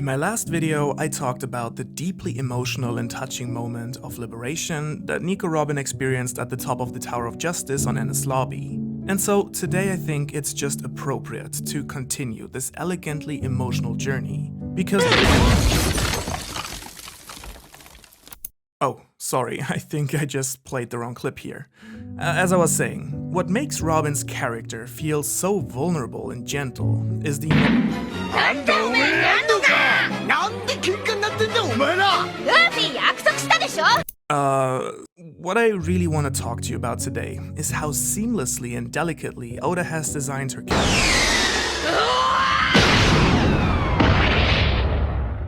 In my last video, I talked about the deeply emotional and touching moment of liberation that Nico Robin experienced at the top of the Tower of Justice on Enies Lobby. And so today I think it's just appropriate to continue this elegantly emotional journey, because... Oh, sorry, I think I just played the wrong clip here. As I was saying, what makes Robin's character feel so vulnerable and gentle is the... What I really want to talk to you about today is how seamlessly and delicately Oda has designed her character.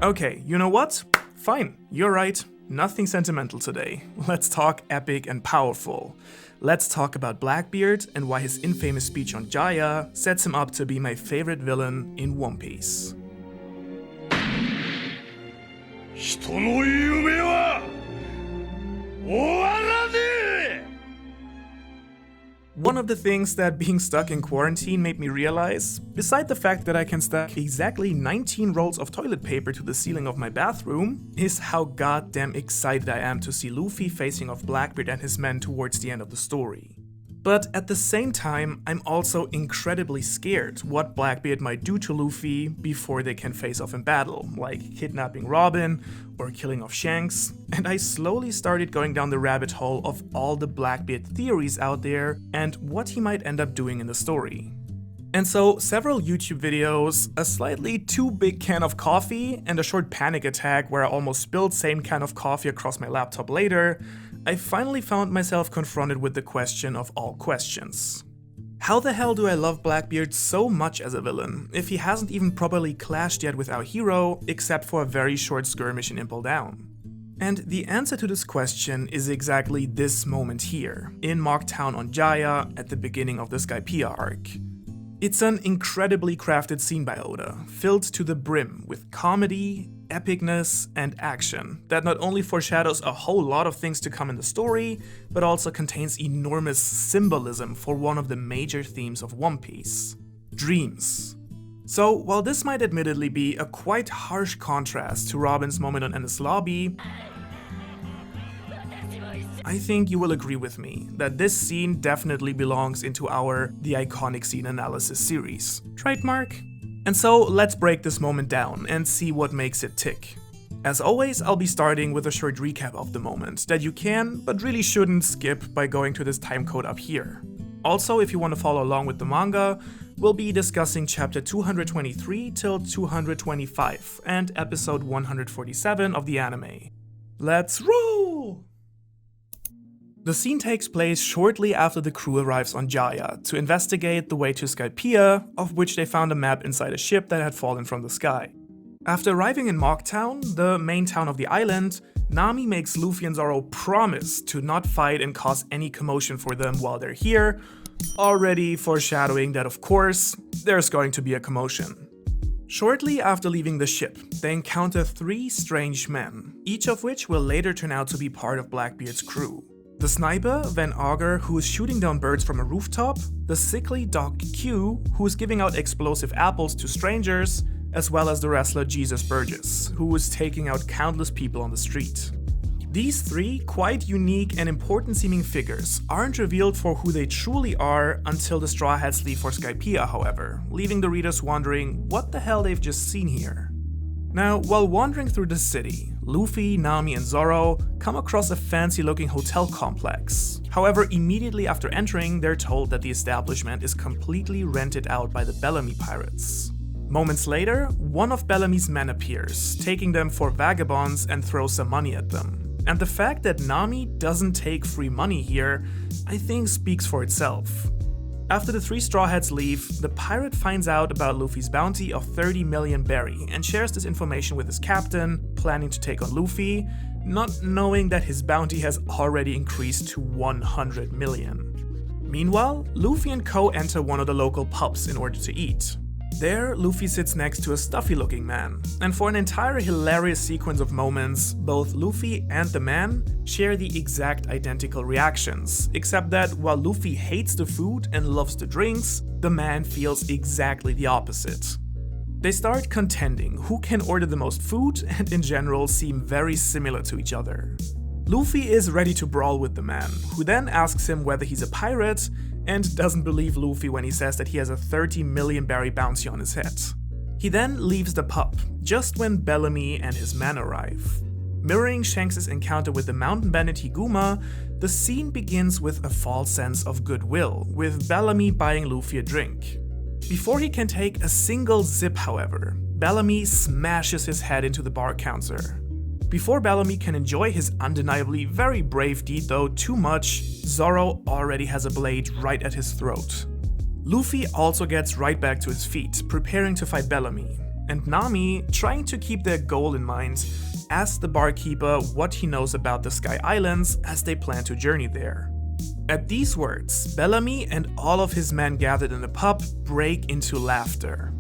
Okay, you know what? Fine, you're right. Nothing sentimental today. Let's talk epic and powerful. Let's talk about Blackbeard and why his infamous speech on Jaya sets him up to be my favorite villain in One Piece. One of the things that being stuck in quarantine made me realize, beside the fact that I can stack exactly 19 rolls of toilet paper to the ceiling of my bathroom, is how goddamn excited I am to see Luffy facing off Blackbeard and his men towards the end of the story. But at the same time, I'm also incredibly scared what Blackbeard might do to Luffy before they can face off in battle, like kidnapping Robin or killing off Shanks, and I slowly started going down the rabbit hole of all the Blackbeard theories out there and what he might end up doing in the story. And so, several YouTube videos, a slightly too big can of coffee, and a short panic attack where I almost spilled same can of coffee across my laptop later, I finally found myself confronted with the question of all questions. How the hell do I love Blackbeard so much as a villain, if he hasn't even properly clashed yet with our hero, except for a very short skirmish in Impel Down? And the answer to this question is exactly this moment here, in Marktown on Jaya at the beginning of the Skypiea arc. It's an incredibly crafted scene by Oda, filled to the brim with comedy, epicness, and action that not only foreshadows a whole lot of things to come in the story, but also contains enormous symbolism for one of the major themes of One Piece: dreams. So, while this might admittedly be a quite harsh contrast to Robin's moment on Enies Lobby, I think you will agree with me that this scene definitely belongs into our The Iconic Scene Analysis series. Trademark? And so let's break this moment down and see what makes it tick. As always, I'll be starting with a short recap of the moment that you can, but really shouldn't skip by going to this timecode up here. Also, if you want to follow along with the manga, we'll be discussing chapter 223 till 225 and episode 147 of the anime. Let's roll! The scene takes place shortly after the crew arrives on Jaya to investigate the way to Skypiea, of which they found a map inside a ship that had fallen from the sky. After arriving in Marktown, the main town of the island, Nami makes Luffy and Zoro promise to not fight and cause any commotion for them while they're here, already foreshadowing that of course, there's going to be a commotion. Shortly after leaving the ship, they encounter 3 strange men, each of which will later turn out to be part of Blackbeard's crew. The sniper, Van Augur, who is shooting down birds from a rooftop, the sickly Doc Q, who is giving out explosive apples to strangers, as well as the wrestler Jesus Burgess, who is taking out countless people on the street. These 3 quite unique and important seeming figures aren't revealed for who they truly are until the Straw Hats leave for Skypiea, however, leaving the readers wondering what the hell they've just seen here. Now, while wandering through the city, Luffy, Nami, and Zoro come across a fancy-looking hotel complex. However, immediately after entering, they're told that the establishment is completely rented out by the Bellamy pirates. Moments later, one of Bellamy's men appears, taking them for vagabonds and throws some money at them. And the fact that Nami doesn't take free money here, I think speaks for itself. After the 3 Straw Hats leave, the pirate finds out about Luffy's bounty of 30 million berry and shares this information with his captain, planning to take on Luffy, not knowing that his bounty has already increased to 100 million. Meanwhile, Luffy and Co enter one of the local pubs in order to eat. There, Luffy sits next to a stuffy-looking man, and for an entire hilarious sequence of moments, both Luffy and the man share the exact identical reactions, except that while Luffy hates the food and loves the drinks, the man feels exactly the opposite. They start contending who can order the most food and in general seem very similar to each other. Luffy is ready to brawl with the man, who then asks him whether he's a pirate and doesn't believe Luffy when he says that he has a 30 million berry bounty on his head. He then leaves the pub, just when Bellamy and his men arrive. Mirroring Shanks' encounter with the mountain bandit Higuma, the scene begins with a false sense of goodwill, with Bellamy buying Luffy a drink. Before he can take a single sip, however, Bellamy smashes his head into the bar counter. Before Bellamy can enjoy his undeniably very brave deed though too much, Zoro already has a blade right at his throat. Luffy also gets right back to his feet, preparing to fight Bellamy, and Nami, trying to keep their goal in mind, asks the barkeeper what he knows about the Sky Islands as they plan to journey there. At these words, Bellamy and all of his men gathered in the pub break into laughter.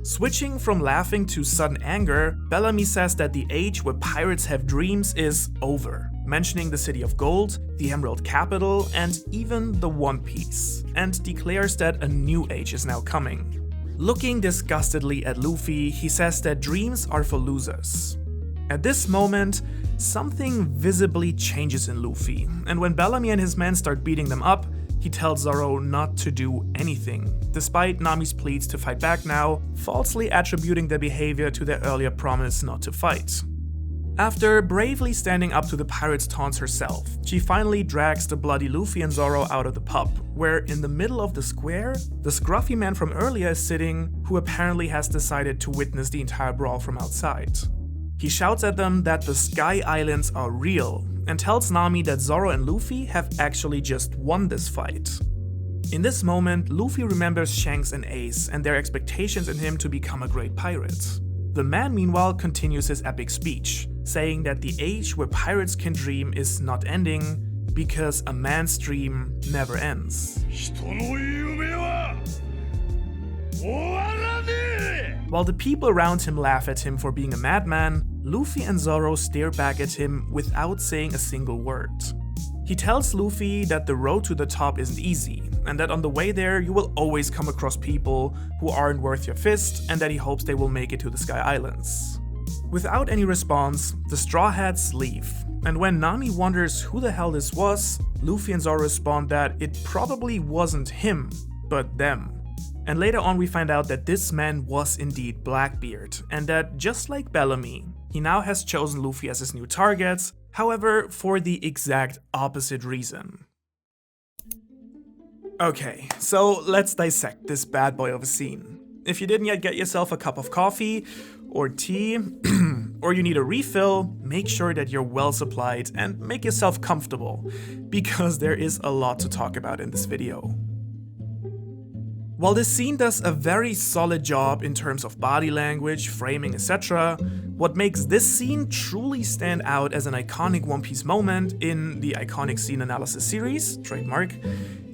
Switching from laughing to sudden anger, Bellamy says that the age where pirates have dreams is over, mentioning the City of Gold, the Emerald Capital, and even the One Piece, and declares that a new age is now coming. Looking disgustedly at Luffy, he says that dreams are for losers. At this moment, something visibly changes in Luffy, and when Bellamy and his men start beating them up, he tells Zoro not to do anything, despite Nami's pleas to fight back now, falsely attributing their behavior to their earlier promise not to fight. After bravely standing up to the pirate's taunts herself, she finally drags the bloody Luffy and Zoro out of the pub, where in the middle of the square, the scruffy man from earlier is sitting, who apparently has decided to witness the entire brawl from outside. He shouts at them that the Sky Islands are real, and tells Nami that Zoro and Luffy have actually just won this fight. In this moment, Luffy remembers Shanks and Ace and their expectations in him to become a great pirate. The man meanwhile continues his epic speech, saying that the age where pirates can dream is not ending because a man's dream never ends. While the people around him laugh at him for being a madman, Luffy and Zoro stare back at him without saying a single word. He tells Luffy that the road to the top isn't easy, and that on the way there you will always come across people who aren't worth your fist, and that he hopes they will make it to the Sky Islands. Without any response, the Straw Hats leave, and when Nami wonders who the hell this was, Luffy and Zoro respond that it probably wasn't him, but them. And later on we find out that this man was indeed Blackbeard, and that just like Bellamy, he now has chosen Luffy as his new target, however for the exact opposite reason. Okay, so let's dissect this bad boy of a scene. If you didn't yet get yourself a cup of coffee, or tea, or you need a refill, make sure that you're well supplied and make yourself comfortable, because there is a lot to talk about in this video. While this scene does a very solid job in terms of body language, framing, etc., what makes this scene truly stand out as an iconic One Piece moment in the Iconic Scene Analysis series, trademark,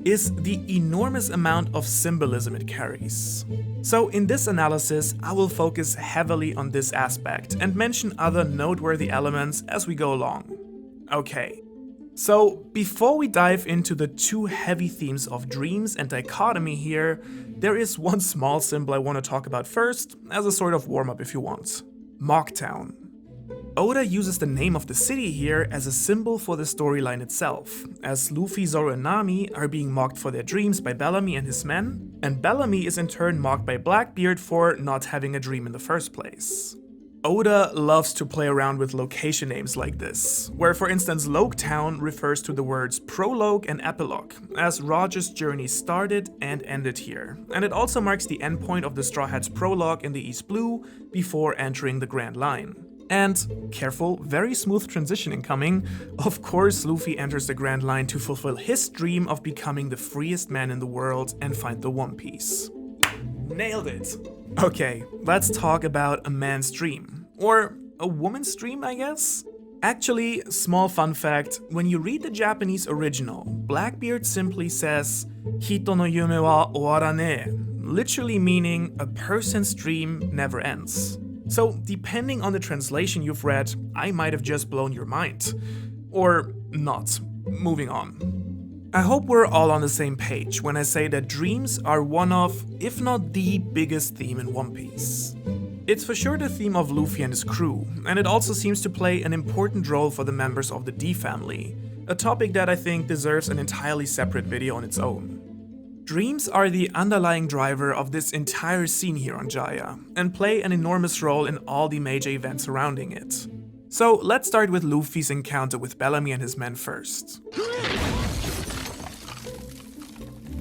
is the enormous amount of symbolism it carries. So in this analysis, I will focus heavily on this aspect and mention other noteworthy elements as we go along. Okay. So, before we dive into the two heavy themes of dreams and dichotomy here, there is one small symbol I want to talk about first, as a sort of warm-up if you want. Mocktown. Oda uses the name of the city here as a symbol for the storyline itself, as Luffy, Zoro and Nami are being mocked for their dreams by Bellamy and his men, and Bellamy is in turn mocked by Blackbeard for not having a dream in the first place. Oda loves to play around with location names like this, where for instance Loketown refers to the words prologue and epilogue, as Roger's journey started and ended here, and it also marks the endpoint of the Straw Hats prologue in the East Blue before entering the Grand Line. And, careful, very smooth transition incoming, of course Luffy enters the Grand Line to fulfill his dream of becoming the freest man in the world and find the One Piece. Nailed it! Okay, let's talk about a man's dream. Or a woman's dream, I guess? Actually, small fun fact, when you read the Japanese original, Blackbeard simply says, Hito no yume wa owara ne, literally meaning a person's dream never ends. So, depending on the translation you've read, I might have just blown your mind. Or not. Moving on. I hope we're all on the same page when I say that dreams are one of, if not the biggest theme in One Piece. It's for sure the theme of Luffy and his crew, and it also seems to play an important role for the members of the D family, a topic that I think deserves an entirely separate video on its own. Dreams are the underlying driver of this entire scene here on Jaya, and play an enormous role in all the major events surrounding it. So let's start with Luffy's encounter with Bellamy and his men first.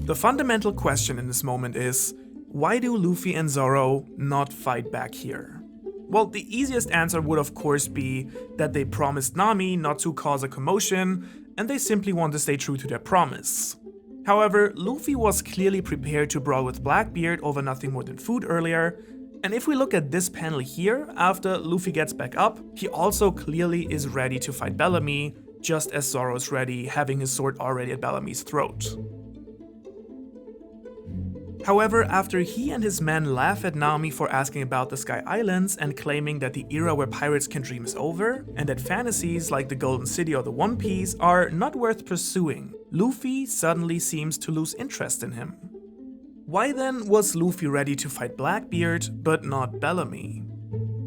The fundamental question in this moment is, why do Luffy and Zoro not fight back here? Well, the easiest answer would of course be that they promised Nami not to cause a commotion, and they simply want to stay true to their promise. However, Luffy was clearly prepared to brawl with Blackbeard over nothing more than food earlier, and if we look at this panel here, after Luffy gets back up, he also clearly is ready to fight Bellamy, just as Zoro's ready, having his sword already at Bellamy's throat. However, after he and his men laugh at Nami for asking about the Sky Islands and claiming that the era where pirates can dream is over, and that fantasies like the Golden City or the One Piece are not worth pursuing, Luffy suddenly seems to lose interest in him. Why then was Luffy ready to fight Blackbeard, but not Bellamy?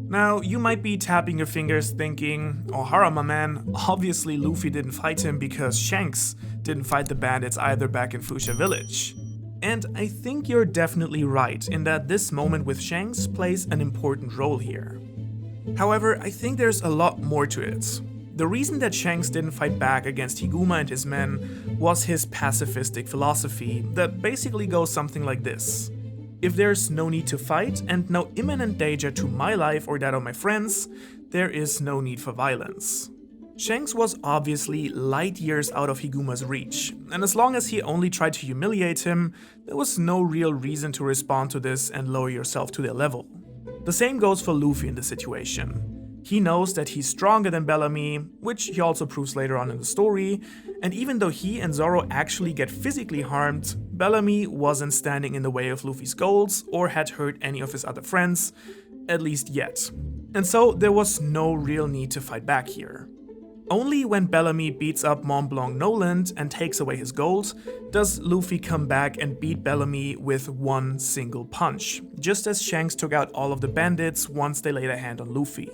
Now, you might be tapping your fingers thinking, Ohara my man, obviously Luffy didn't fight him because Shanks didn't fight the bandits either back in Fuchsia Village. And I think you're definitely right in that this moment with Shanks plays an important role here. However, I think there's a lot more to it. The reason that Shanks didn't fight back against Higuma and his men was his pacifistic philosophy that basically goes something like this. If there's no need to fight and no imminent danger to my life or that of my friends, there is no need for violence. Shanks was obviously light years out of Higuma's reach, and as long as he only tried to humiliate him, there was no real reason to respond to this and lower yourself to their level. The same goes for Luffy in this situation. He knows that he's stronger than Bellamy, which he also proves later on in the story, and even though he and Zoro actually get physically harmed, Bellamy wasn't standing in the way of Luffy's goals or had hurt any of his other friends, at least yet. And so there was no real need to fight back here. Only when Bellamy beats up Mont Blanc Noland and takes away his gold, does Luffy come back and beat Bellamy with one single punch, just as Shanks took out all of the bandits once they laid a hand on Luffy.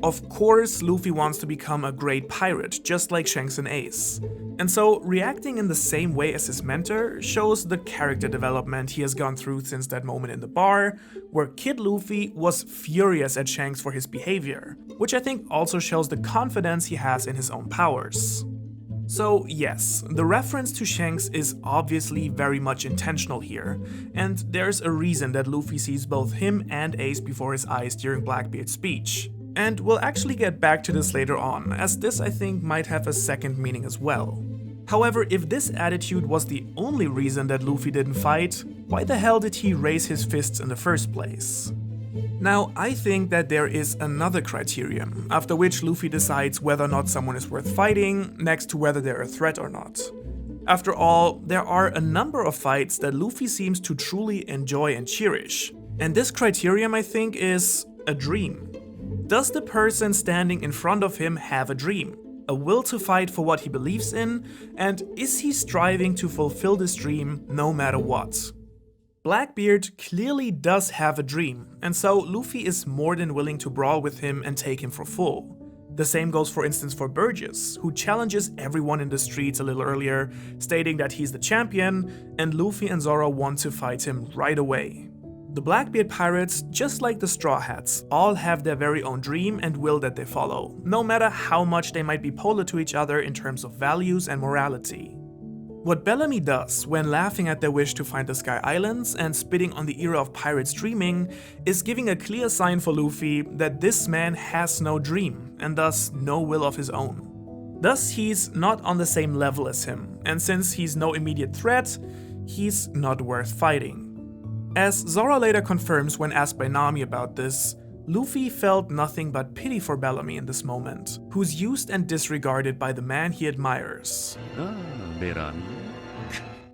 Of course, Luffy wants to become a great pirate, just like Shanks and Ace. And so, reacting in the same way as his mentor shows the character development he has gone through since that moment in the bar, where Kid Luffy was furious at Shanks for his behavior, which I think also shows the confidence he has in his own powers. So yes, the reference to Shanks is obviously very much intentional here, and there's a reason that Luffy sees both him and Ace before his eyes during Blackbeard's speech. And we'll actually get back to this later on, as this I think might have a second meaning as well. However, if this attitude was the only reason that Luffy didn't fight, why the hell did he raise his fists in the first place? Now, I think that there is another criterion, after which Luffy decides whether or not someone is worth fighting, next to whether they're a threat or not. After all, there are a number of fights that Luffy seems to truly enjoy and cherish, and this criterion I think is a dream. Does the person standing in front of him have a dream, a will to fight for what he believes in, and is he striving to fulfill this dream no matter what? Blackbeard clearly does have a dream, and so Luffy is more than willing to brawl with him and take him for full. The same goes for instance for Burgess, who challenges everyone in the streets a little earlier, stating that he's the champion, and Luffy and Zoro want to fight him right away. The Blackbeard pirates, just like the Straw Hats, all have their very own dream and will that they follow, no matter how much they might be polar to each other in terms of values and morality. What Bellamy does when laughing at their wish to find the Sky Islands and spitting on the era of pirates dreaming is giving a clear sign for Luffy that this man has no dream and thus no will of his own. Thus he's not on the same level as him, and since he's no immediate threat, he's not worth fighting. As Zoro later confirms when asked by Nami about this, Luffy felt nothing but pity for Bellamy in this moment, who's used and disregarded by the man he admires.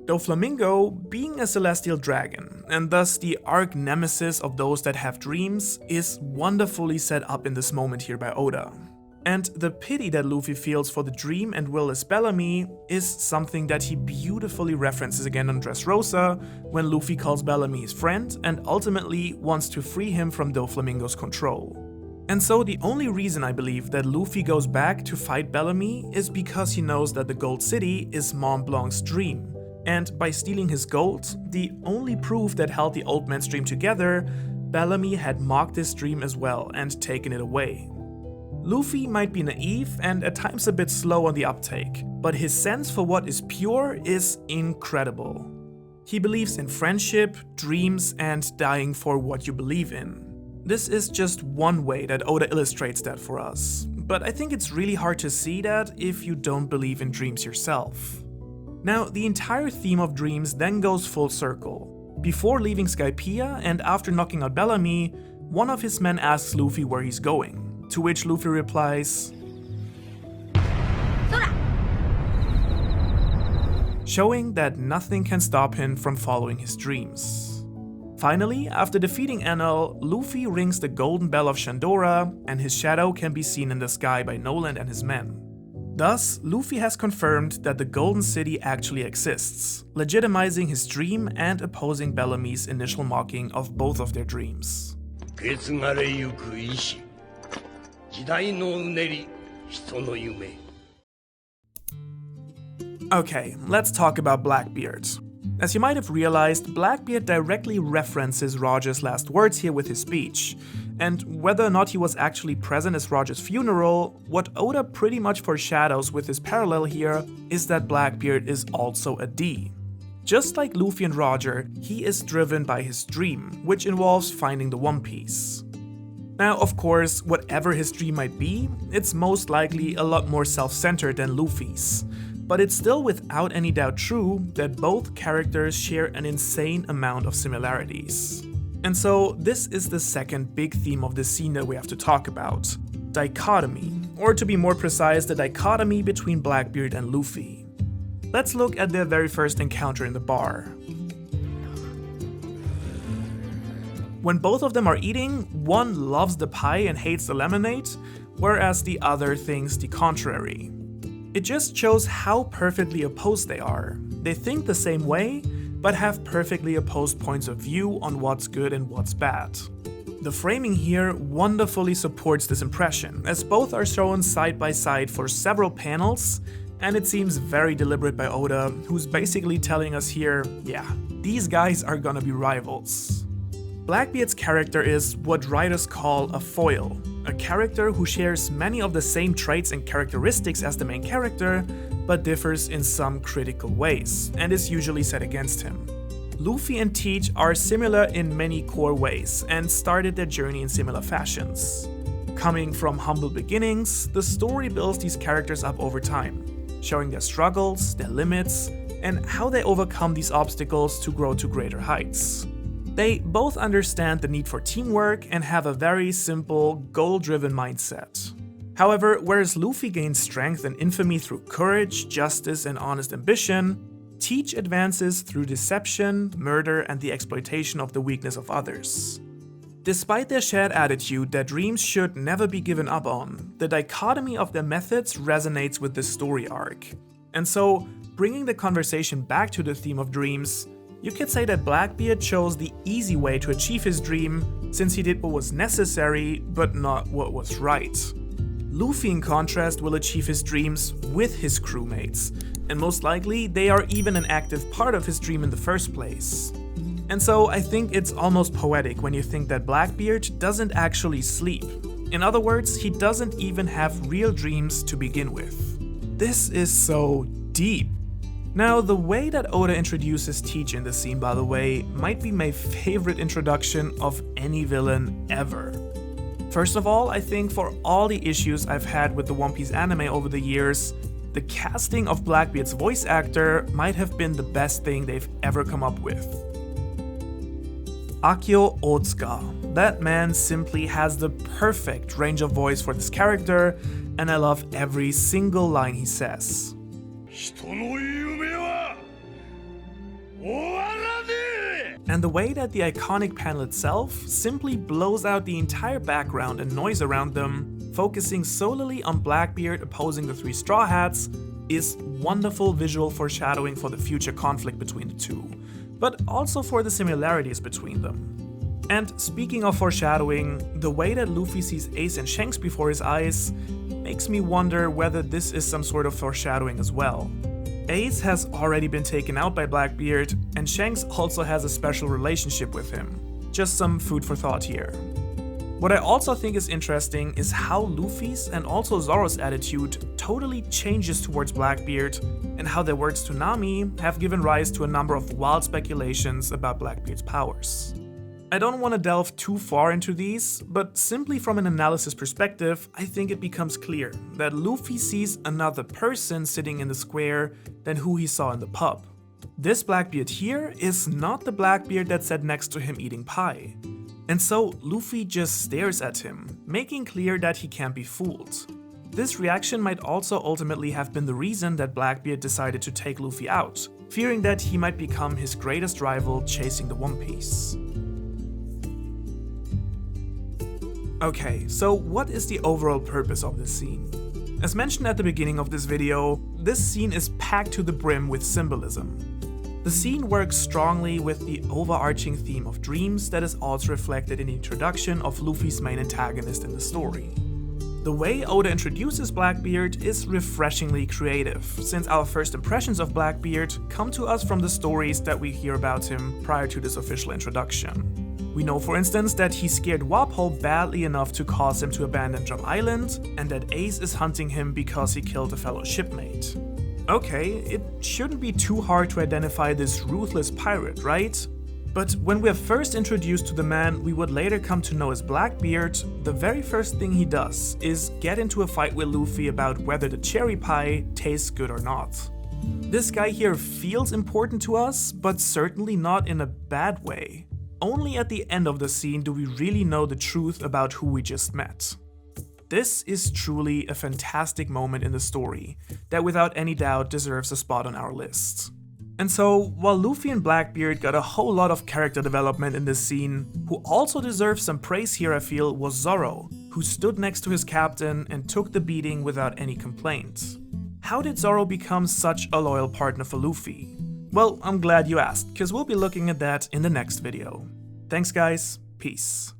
Doflamingo, being a celestial dragon, and thus the arch-nemesis of those that have dreams, is wonderfully set up in this moment here by Oda. And the pity that Luffy feels for the dream and will-less Bellamy is something that he beautifully references again on Dressrosa when Luffy calls Bellamy his friend and ultimately wants to free him from Doflamingo's control. And so the only reason I believe that Luffy goes back to fight Bellamy is because he knows that the Gold City is Mont Blanc's dream. And by stealing his gold, the only proof that held the old man's dream together, Bellamy had mocked his dream as well and taken it away. Luffy might be naive and at times a bit slow on the uptake, but his sense for what is pure is incredible. He believes in friendship, dreams, and dying for what you believe in. This is just one way that Oda illustrates that for us, but I think it's really hard to see that if you don't believe in dreams yourself. Now, the entire theme of dreams then goes full circle. Before leaving Skypiea and after knocking out Bellamy, one of his men asks Luffy where he's going. To which Luffy replies, Sora! Showing that nothing can stop him from following his dreams. Finally, after defeating Enel, Luffy rings the golden bell of Shandora, and his shadow can be seen in the sky by Noland and his men. Thus, Luffy has confirmed that the Golden City actually exists, legitimizing his dream and opposing Bellamy's initial mocking of both of their dreams. Okay, let's talk about Blackbeard. As you might have realized, Blackbeard directly references Roger's last words here with his speech. And whether or not he was actually present at Roger's funeral, what Oda pretty much foreshadows with his parallel here is that Blackbeard is also a D. Just like Luffy and Roger, he is driven by his dream, which involves finding the One Piece. Now, of course, whatever his dream might be, it's most likely a lot more self-centered than Luffy's. But it's still without any doubt true that both characters share an insane amount of similarities. And so, this is the second big theme of this scene that we have to talk about: dichotomy, or to be more precise, the dichotomy between Blackbeard and Luffy. Let's look at their very first encounter in the bar. When both of them are eating, one loves the pie and hates the lemonade, whereas the other thinks the contrary. It just shows how perfectly opposed they are. They think the same way, but have perfectly opposed points of view on what's good and what's bad. The framing here wonderfully supports this impression, as both are shown side by side for several panels, and it seems very deliberate by Oda, who's basically telling us here, yeah, these guys are gonna be rivals. Blackbeard's character is what writers call a foil, a character who shares many of the same traits and characteristics as the main character, but differs in some critical ways, and is usually set against him. Luffy and Teach are similar in many core ways, and started their journey in similar fashions. Coming from humble beginnings, the story builds these characters up over time, showing their struggles, their limits, and how they overcome these obstacles to grow to greater heights. They both understand the need for teamwork and have a very simple, goal-driven mindset. However, whereas Luffy gains strength and infamy through courage, justice, and honest ambition, Teach advances through deception, murder, and the exploitation of the weakness of others. Despite their shared attitude that dreams should never be given up on, the dichotomy of their methods resonates with this story arc. And so, bringing the conversation back to the theme of dreams, you could say that Blackbeard chose the easy way to achieve his dream, since he did what was necessary, but not what was right. Luffy, in contrast, will achieve his dreams with his crewmates, and most likely they are even an active part of his dream in the first place. And so I think it's almost poetic when you think that Blackbeard doesn't actually sleep. In other words, he doesn't even have real dreams to begin with. This is so deep. Now, the way that Oda introduces Teach in the scene, by the way, might be my favorite introduction of any villain ever. First of all, I think for all the issues I've had with the One Piece anime over the years, the casting of Blackbeard's voice actor might have been the best thing they've ever come up with. Akio Otsuka. That man simply has the perfect range of voice for this character, and I love every single line he says. And the way that the iconic panel itself simply blows out the entire background and noise around them, focusing solely on Blackbeard opposing the three Straw Hats, is wonderful visual foreshadowing for the future conflict between the two, but also for the similarities between them. And speaking of foreshadowing, the way that Luffy sees Ace and Shanks before his eyes makes me wonder whether this is some sort of foreshadowing as well. Ace has already been taken out by Blackbeard, and Shanks also has a special relationship with him. Just some food for thought here. What I also think is interesting is how Luffy's and also Zoro's attitude totally changes towards Blackbeard, and how their words to Nami have given rise to a number of wild speculations about Blackbeard's powers. I don't want to delve too far into these, but simply from an analysis perspective, I think it becomes clear that Luffy sees another person sitting in the square than who he saw in the pub. This Blackbeard here is not the Blackbeard that sat next to him eating pie. And so Luffy just stares at him, making clear that he can't be fooled. This reaction might also ultimately have been the reason that Blackbeard decided to take Luffy out, fearing that he might become his greatest rival chasing the One Piece. Okay, so what is the overall purpose of this scene? As mentioned at the beginning of this video, this scene is packed to the brim with symbolism. The scene works strongly with the overarching theme of dreams that is also reflected in the introduction of Luffy's main antagonist in the story. The way Oda introduces Blackbeard is refreshingly creative, since our first impressions of Blackbeard come to us from the stories that we hear about him prior to this official introduction. We know, for instance, that he scared Walpole badly enough to cause him to abandon Drum Island, and that Ace is hunting him because he killed a fellow shipmate. Okay, it shouldn't be too hard to identify this ruthless pirate, right? But when we're first introduced to the man we would later come to know as Blackbeard, the very first thing he does is get into a fight with Luffy about whether the cherry pie tastes good or not. This guy here feels important to us, but certainly not in a bad way. Only at the end of the scene do we really know the truth about who we just met. This is truly a fantastic moment in the story that without any doubt deserves a spot on our list. And so, while Luffy and Blackbeard got a whole lot of character development in this scene, who also deserves some praise here I feel was Zoro, who stood next to his captain and took the beating without any complaint. How did Zoro become such a loyal partner for Luffy? Well, I'm glad you asked, cause we'll be looking at that in the next video. Thanks guys, peace.